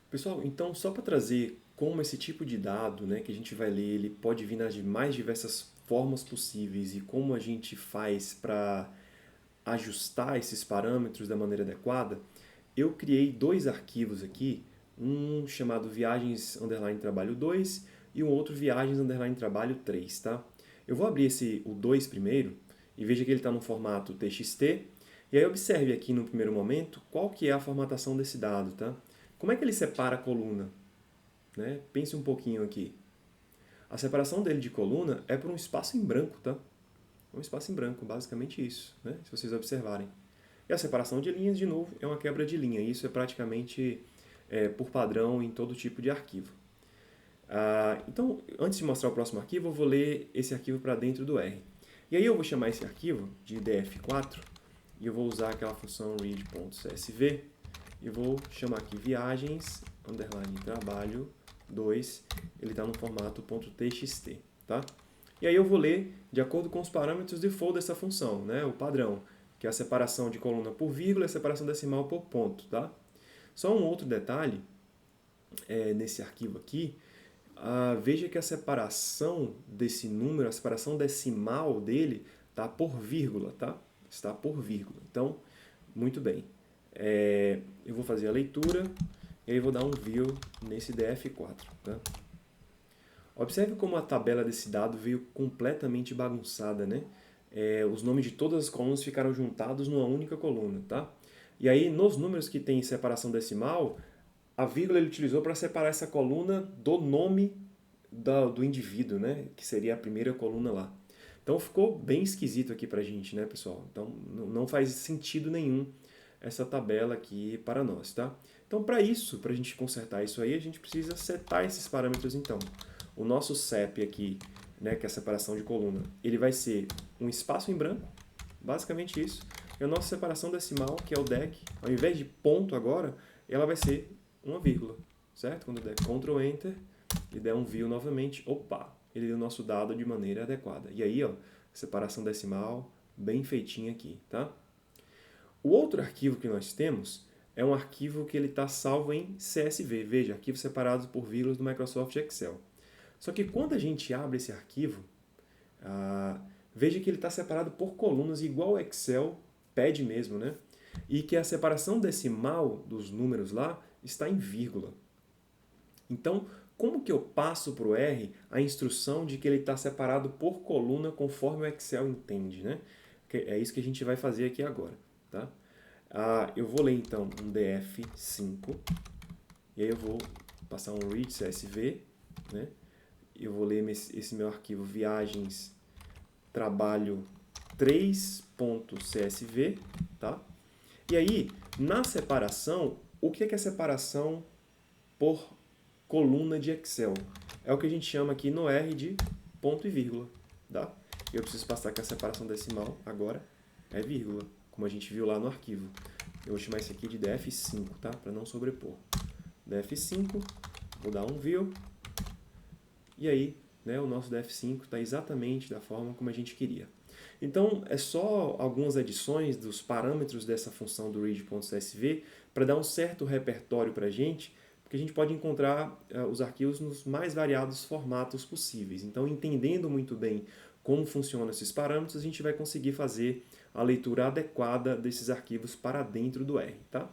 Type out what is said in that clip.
Pessoal, então só para trazer como esse tipo de dado, né, que a gente vai ler, ele pode vir nas mais diversas formas possíveis e como a gente faz para ajustar esses parâmetros da maneira adequada, eu criei dois arquivos aqui, um chamado viagens underline trabalho 2 e um outro viagens underline trabalho 3, tá? Eu vou abrir o 2 primeiro e veja que ele está no formato TXT. E aí observe aqui no primeiro momento qual que é a formatação desse dado, tá? Como é que ele separa a coluna? Né? Pense um pouquinho aqui. A separação dele de coluna é por um espaço em branco, tá? Um espaço em branco, basicamente isso, né? Se vocês observarem. E a separação de linhas, de novo, é uma quebra de linha. Isso é praticamente por padrão em todo tipo de arquivo. Então, antes de mostrar o próximo arquivo, eu vou ler esse arquivo para dentro do R. E aí eu vou chamar esse arquivo de df4 e eu vou usar aquela função read.csv e vou chamar aqui viagens, underline trabalho 2, ele está no formato .txt, tá? E aí eu vou ler de acordo com os parâmetros default dessa função, né? O padrão, que é a separação de coluna por vírgula e a separação decimal por ponto, tá? Só um outro detalhe nesse arquivo aqui, veja que a separação desse número, a separação decimal dele, está por vírgula, tá? Está por vírgula. Então, muito bem. Eu vou fazer a leitura e aí vou dar um view nesse df4. Tá? Observe como a tabela desse dado veio completamente bagunçada, né? Os nomes de todas as colunas ficaram juntados numa única coluna, tá? E aí, nos números que tem separação decimal, a vírgula ele utilizou para separar essa coluna do nome do indivíduo, né? Que seria a primeira coluna lá. Então ficou bem esquisito aqui pra gente, né, pessoal? Então não faz sentido nenhum essa tabela aqui para nós, tá? Então para isso, para a gente consertar isso aí, a gente precisa setar esses parâmetros então. O nosso CEP aqui, né, que é a separação de coluna, ele vai ser um espaço em branco, basicamente isso. E a nossa separação decimal, que é o DEC, ao invés de ponto agora, ela vai ser uma vírgula, certo? Quando eu der Ctrl Enter e der um view novamente, opa, ele deu o nosso dado de maneira adequada. E aí, ó, separação decimal bem feitinha aqui, tá? O outro arquivo que nós temos é um arquivo que ele está salvo em CSV, veja, arquivos separados por vírgulas do Microsoft Excel. Só que quando a gente abre esse arquivo, veja que ele está separado por colunas, igual o Excel pede mesmo, né? E que a separação decimal dos números lá está em vírgula. Então, como que eu passo para o R a instrução de que ele está separado por coluna conforme o Excel entende, né? É isso que a gente vai fazer aqui agora, tá? Eu vou ler então um df5 e aí eu vou passar um read CSV, né? Eu vou ler esse meu arquivo viagens trabalho 3.csv, tá? E aí, na separação, o que é a separação por coluna de Excel? É o que a gente chama aqui no R de ponto e vírgula, tá? Eu preciso passar que a separação decimal agora é vírgula, como a gente viu lá no arquivo. Eu vou chamar isso aqui de df5, tá? Para não sobrepor. df5, vou dar um view, e aí, né, o nosso df5 está exatamente da forma como a gente queria. Então, é só algumas adições dos parâmetros dessa função do read.csv para dar um certo repertório para a gente, porque a gente pode encontrar os arquivos nos mais variados formatos possíveis. Então, entendendo muito bem como funcionam esses parâmetros, a gente vai conseguir fazer a leitura adequada desses arquivos para dentro do R, tá?